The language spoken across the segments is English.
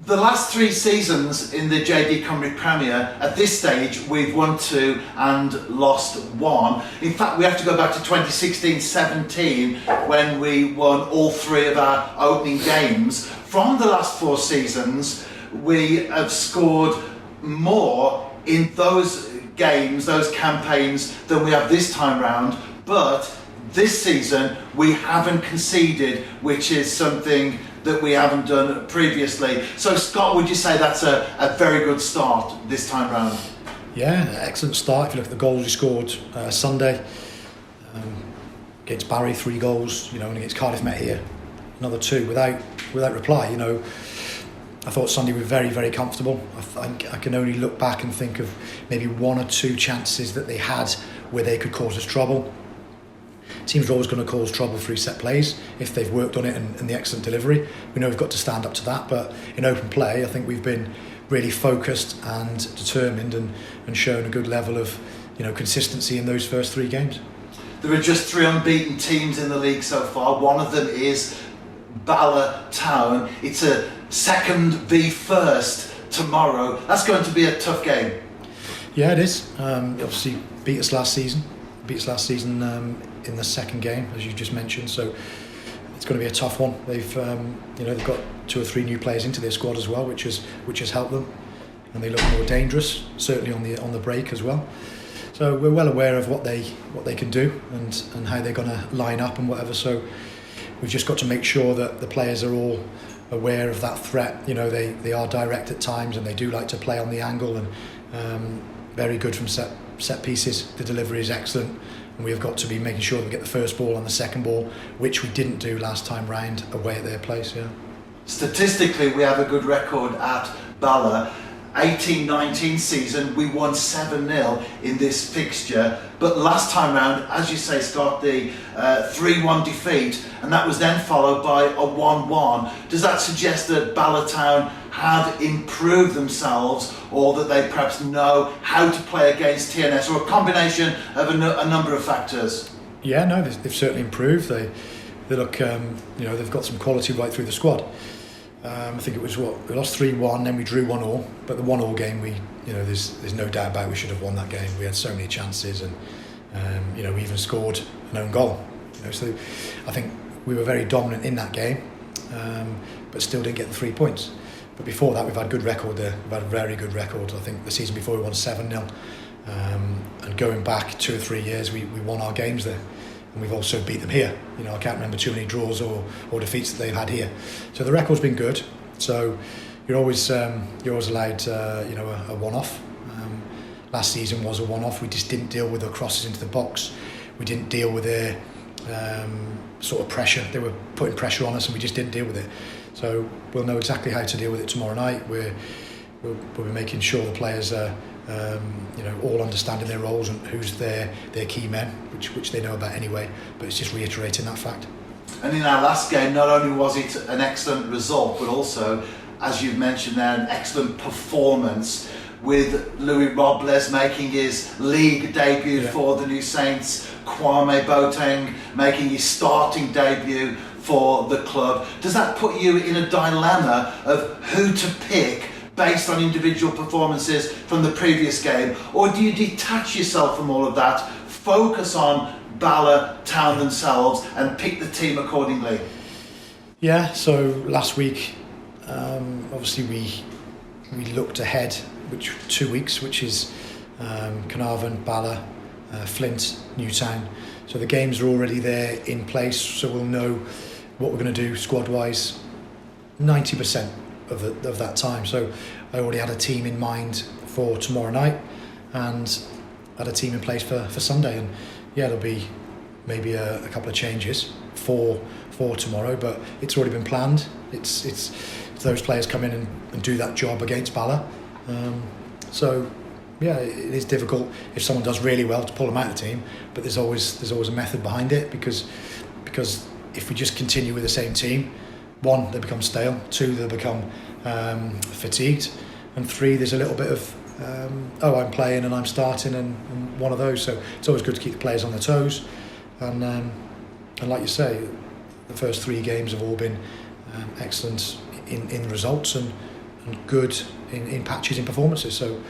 The last 3 seasons in the JD Cymru Premier, at this stage, we've won 2 and lost 1. In fact, we have to go back to 2016-17 when we won all 3 of our opening games. From the last 4 seasons, we have scored more in those games, those campaigns, than we have this time round. But this season, we haven't conceded, which is something that we haven't done previously. So Scott, would you say that's a very good start this time round? Yeah, excellent start. If you look at the goals we scored Sunday, against Barry 3 goals, and against Cardiff Met here another 2 without reply. I thought Sunday were very, very comfortable. I can only look back and think of maybe 1 or 2 chances that they had where they could cause us trouble. Teams are always going to cause trouble through set plays if they've worked on it and the excellent delivery. We know we've got to stand up to that, but in open play, I think we've been really focused and determined and shown a good level of consistency in those first 3 games. There are just 3 unbeaten teams in the league so far. One of them is Bala Town. It's a second v first tomorrow. That's going to be a tough game. Yeah, it is. Obviously beat us last season in the second game, as you just mentioned, so it's going to be a tough one. They've got 2 or 3 new players into their squad as well, which has helped them, and they look more dangerous, certainly on the break as well. So we're well aware of what they can do and how they're going to line up and whatever. So we've just got to make sure that the players are all aware of that threat. They are direct at times, and they do like to play on the angle, and very good from set pieces. The delivery is excellent, and we have got to be making sure that we get the first ball and the second ball, which we didn't do last time round away at their place. Yeah. Statistically, we have a good record at Bala. 18-19 season, we won 7-0 in this fixture, but last time round, as you say, Scott, the 3-1 defeat, and that was then followed by a 1-1. Does that suggest that Bala Town have improved themselves, or that they perhaps know how to play against TNS, or a combination of a number of factors? Yeah, no, they've certainly improved. They look, they've got some quality right through the squad. I think it was we lost 3-1, then we drew 1-1. But the 1-1 game, there's no doubt about it, we should have won that game. We had so many chances, and we even scored an own goal. So I think we were very dominant in that game, but still didn't get the 3 points. But before that, we've had a good record there. We've had a very good record. I think the season before we won 7-0, and going back 2 or 3 years, we won our games there. And we've also beat them here. I can't remember too many draws or defeats that they've had here. So the record's been good. So you're always allowed a one-off. Last season was a one-off. We just didn't deal with the crosses into the box. We didn't deal with their sort of pressure. They were putting pressure on us, and we just didn't deal with it. So we'll know exactly how to deal with it tomorrow night. We'll be making sure the players are all understanding their roles and who's their key men, which they know about anyway, but it's just reiterating that fact. And in our last game, not only was it an excellent result, but also, as you've mentioned there, an excellent performance, with Louis Robles making his league debut for the New Saints, Kwame Boateng making his starting debut for the club. Does that put you in a dilemma of who to pick based on individual performances from the previous game, or do you detach yourself from all of that, focus on Bala Town themselves, and pick the team accordingly? Yeah, so last week, obviously we looked ahead, 2 weeks, which is Carnarvon, Bala, Flint, Newtown. So the games are already there in place, so we'll know what we're going to do squad-wise 90% of that time. So I already had a team in mind for tomorrow night, and had a team in place for Sunday. And yeah, there'll be maybe a couple of changes for tomorrow, but it's already been planned. It's those players come in and do that job against Bala. So yeah, it is difficult if someone does really well to pull them out of the team, but there's always a method behind it, because if we just continue with the same team, 1, they become stale, 2, they become fatigued, and 3, there's a little bit of I'm playing and I'm starting, and one of those. So it's always good to keep the players on their toes, and like you say, the first 3 games have all been excellent in results, and good in patches in performances. So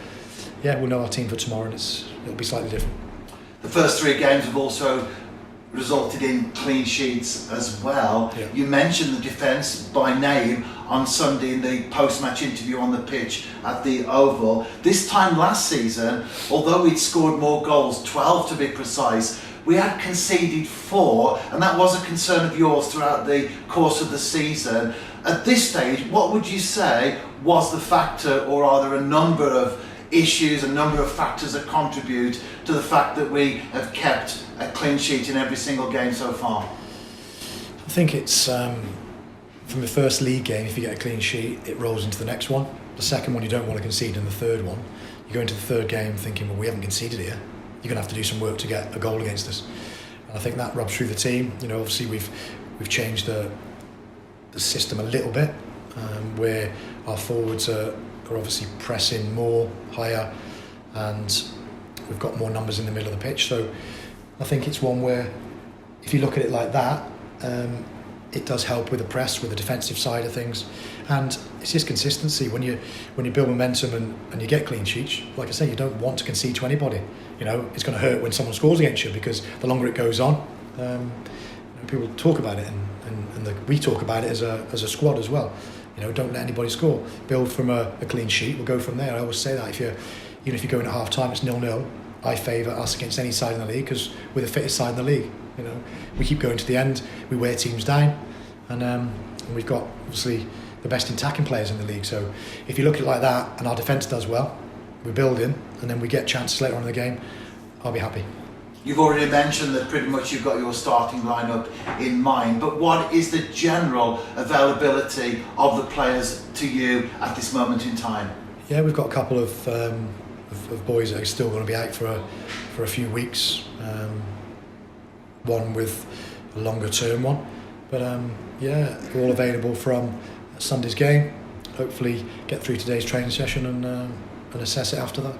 yeah, we'll know our team for tomorrow, and it'll be slightly different. The first 3 games have also resulted in clean sheets as well. Yeah. You mentioned the defence by name on Sunday in the post-match interview on the pitch at the Oval. This time last season, although we'd scored more goals, 12 to be precise, we had conceded 4, and that was a concern of yours throughout the course of the season. At this stage, what would you say was the factor, or are there a number of issues, a number of factors that contribute to the fact that we have kept a clean sheet in every single game so far? I think it's from the first league game, if you get a clean sheet, it rolls into the next one. The second one, you don't want to concede, and the third one, you go into the third game thinking, well, we haven't conceded here. You're going to have to do some work to get a goal against us. And I think that rubs through the team. You know, obviously we've changed the system a little bit, where our forwards are obviously pressing more, higher, and we've got more numbers in the middle of the pitch. So I think it's one where, if you look at it like that, it does help with the press, with the defensive side of things, and it's just consistency. When you build momentum and you get clean sheets, like I say, you don't want to concede to anybody. You know, it's going to hurt when someone scores against you, because the longer it goes on, people talk about it, and we talk about it as a squad as well. You know, don't let anybody score. Build from a clean sheet. We'll go from there. I always say that even if you go in at half time, it's 0-0. I favour us against any side in the league, because we're the fittest side in the league. You know, we keep going to the end. We wear teams down, and we've got obviously the best attacking players in the league. So if you look at it like that, and our defence does well, we're building, and then we get chances later on in the game, I'll be happy. You've already mentioned that pretty much you've got your starting lineup in mind, but what is the general availability of the players to you at this moment in time? Yeah, we've got a couple of boys that are still going to be out for a few weeks. One with a longer term one, but yeah, all available from Sunday's game. Hopefully, get through today's training session and assess it after that.